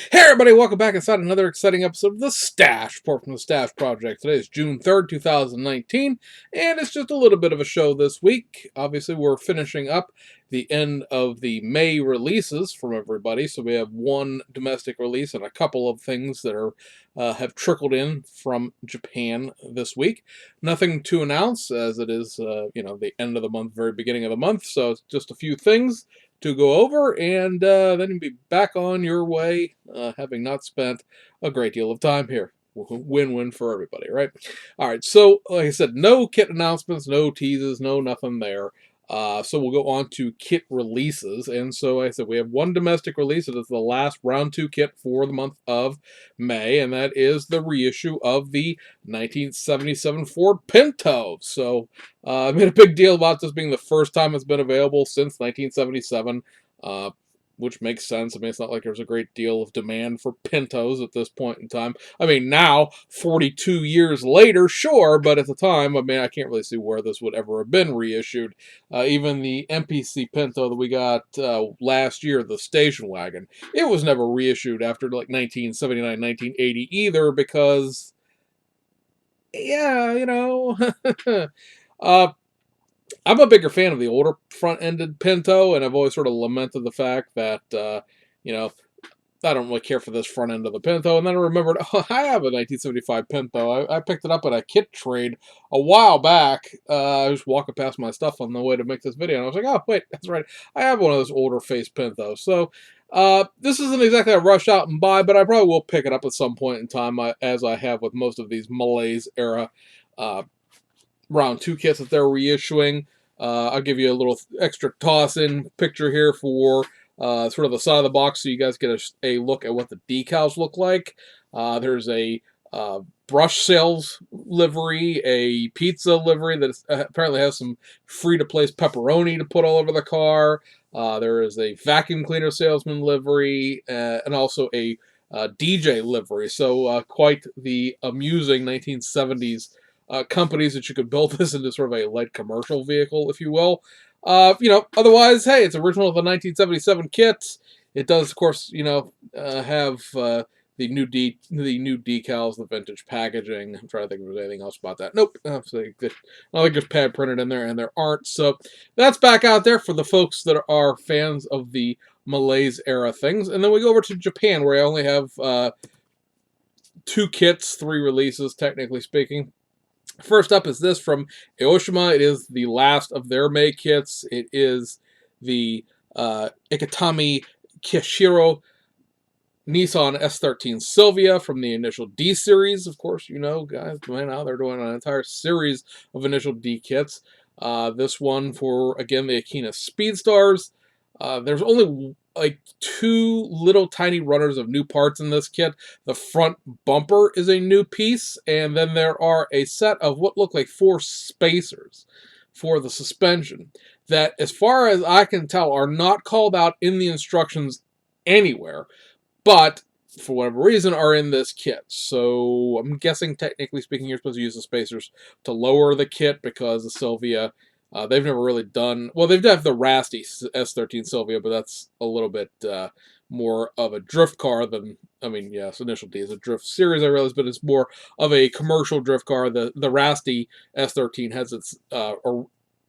Hey everybody, welcome back inside another exciting episode of The Stash, report from The Stash Project. Today is June 3rd, 2019, and it's just a little bit of a show this week. Obviously, we're finishing up the end of the May releases from everybody, so we have one domestic release and a couple of things that have trickled in from Japan this week. Nothing to announce, as it is, the end of the month, very beginning of the month, so it's just a few things to go over, and then you'll be back on your way, having not spent a great deal of time here. Win-win for everybody, right? All right, so like I said, no kit announcements, no teases, no nothing there. So we'll go on to kit releases, and so like I said, we have one domestic release. It is the last round 2 kit for the month of May, and that is the reissue of the 1977 Ford Pinto. So I made a big deal about this being the first time it's been available since 1977, uh, which makes sense. I mean, it's not like there's a great deal of demand for Pintos at this point in time. I mean, now, 42 years later, sure, but at the time, I mean, I can't really see where this would ever have been reissued. Even the MPC Pinto that we got last year, the station wagon, it was never reissued after like 1979, 1980 either, because, yeah, uh, I'm a bigger fan of the older front-ended Pinto, and I've always sort of lamented the fact that, you know, I don't really care for this front end of the Pinto. And then I remembered, oh, I have a 1975 Pinto. I picked it up at a kit trade a while back. I was walking past my stuff on the way to make this video, and I was like, oh, wait, that's right. I have one of those older face Pintos. So this isn't exactly a rush out and buy, but I probably will pick it up at some point in time, as I have with most of these Malaise era uh, round 2 kits that they're reissuing. I'll give you a little extra toss-in picture here for sort of the side of the box so you guys get a look at what the decals look like. There's a brush sales livery, a pizza livery that apparently has some free-to-place pepperoni to put all over the car. There is a vacuum cleaner salesman livery, and also a DJ livery. So quite the amusing 1970s companies that you could build this into sort of a light commercial vehicle, if you will. Otherwise, hey, it's original to the 1977 kit. It does, of course, have the new decals, the vintage packaging. I'm trying to think if there's anything else about that. Nope. I don't think there's pad printed in there, and there aren't. So that's back out there for the folks that are fans of the Malaise era things. And then we go over to Japan, where I only have 2 kits, 3 releases, technically speaking. First up is this from Aoshima. It is the last of their May kits. It is the Iketami Kishiro Nissan S13 Sylvia from the Initial D series. Of course, guys, now they're doing an entire series of Initial D kits. This one for, again, the Akina Speedstars. There's only like 2 little tiny runners of new parts in this kit. The front bumper is a new piece, and then there are a set of what look like 4 spacers for the suspension that, as far as I can tell, are not called out in the instructions anywhere, but for whatever reason are in this kit. So I'm guessing, technically speaking, you're supposed to use the spacers to lower the kit, because the Sylvia, they've never really done... Well, they've done the Rasty S13 Sylvia, but that's a little bit more of a drift car than... I mean, yes, Initial D is a drift series, I realize, but it's more of a commercial drift car. The Rasty S13 has its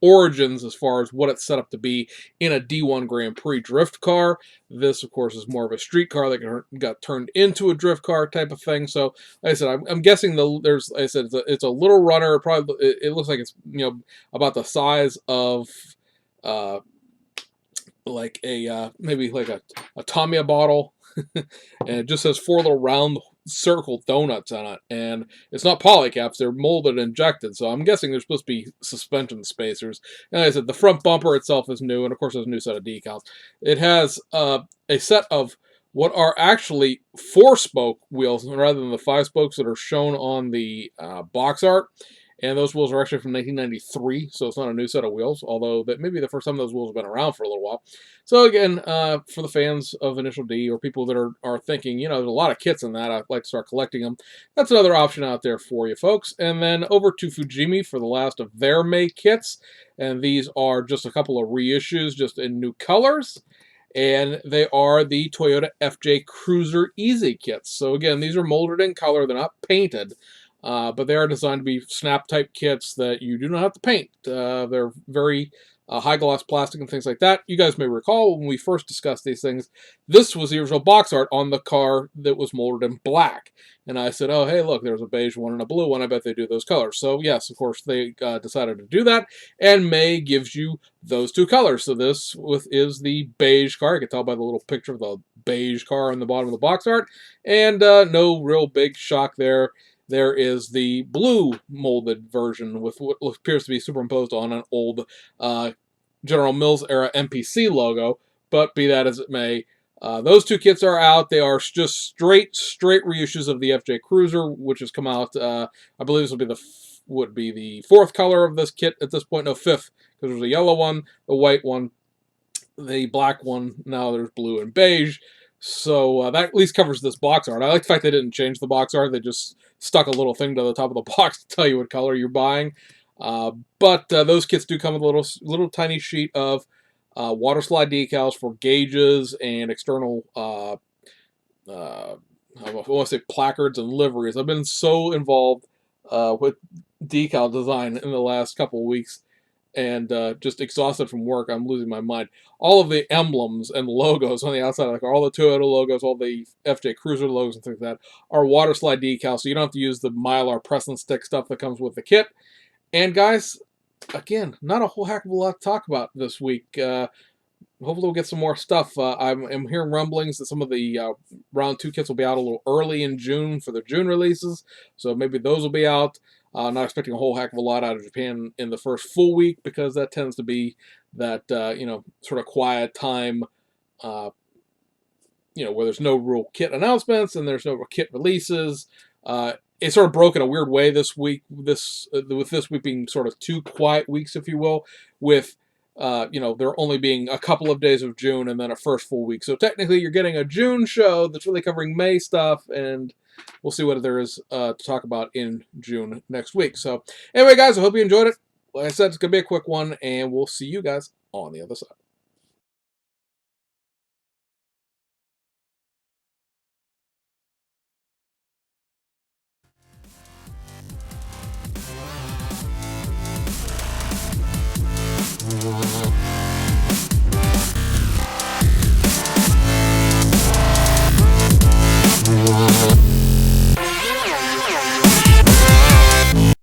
origins as far as what it's set up to be in a D1 Grand Prix drift car. This, of course, is more of a street car that got turned into a drift car type of thing. So, like I said, I'm guessing there's, like I said, it's a little runner. It looks like it's about the size of like a maybe like a Tamiya bottle, and it just says 4 little round circle donuts on it, and it's not polycaps, they're molded and injected, so I'm guessing they're supposed to be suspension spacers. And like I said, the front bumper itself is new, and of course there's a new set of decals. It has a set of what are actually 4-spoke wheels rather than the 5 spokes that are shown on the box art. And those wheels are actually from 1993, so it's not a new set of wheels, although that may be the first time those wheels have been around for a little while. So again, for the fans of Initial D, or people that are thinking, there's a lot of kits in that, I'd like to start collecting them, that's another option out there for you folks. And then over to Fujimi for the last of their May kits, and these are just a couple of reissues, just in new colors. and they are the Toyota FJ Cruiser Easy kits. So again, these are molded in color; they're not painted, but they are designed to be snap type kits that you do not have to paint. They're very high gloss plastic and things like that. You guys may recall when we first discussed these things, this was the original box art on the car that was molded in black. And I said, oh, hey, look, there's a beige one and a blue one. I bet they do those colors. So, yes, of course, they decided to do that. And May gives you those two colors. So this is the beige car. You can tell by the little picture of the beige car on the bottom of the box art. And no real big shock there. There is the blue molded version with what appears to be superimposed on an old General Mills era MPC logo. But be that as it may, those two kits are out. They are just straight reissues of the FJ Cruiser, which has come out. I believe this would be the fourth color of this kit at this point. No, fifth, because there's a yellow one, the white one, the black one. Now there's blue and beige. So that at least covers this box art. I like the fact they didn't change the box art. They just stuck a little thing to the top of the box to tell you what color you're buying. But those kits do come with a little tiny sheet of water slide decals for gauges and external, I want to say placards and liveries. I've been so involved with decal design in the last couple of weeks and just exhausted from work. I'm losing my mind. All of the emblems and logos on the outside of the car, all the Toyota logos, all the FJ Cruiser logos and things like that are water slide decals, so you don't have to use the Mylar press and stick stuff that comes with the kit. And guys, again, not a whole heck of a lot to talk about this week. Hopefully we'll get some more stuff. I'm hearing rumblings that some of the round 2 kits will be out a little early in June for the June releases, so maybe those will be out. Not expecting a whole heck of a lot out of Japan in the first full week, because that tends to be that sort of quiet time, where there's no real kit announcements and there's no real kit releases. It sort of broke in a weird way this week. With this week being sort of 2 quiet weeks, if you will, with there only being a couple of days of June and then a first full week. So technically you're getting a June show that's really covering May stuff, and we'll see what there is to talk about in June next week. So anyway, guys, I hope you enjoyed it. Like I said, it's going to be a quick one, and we'll see you guys on the other side.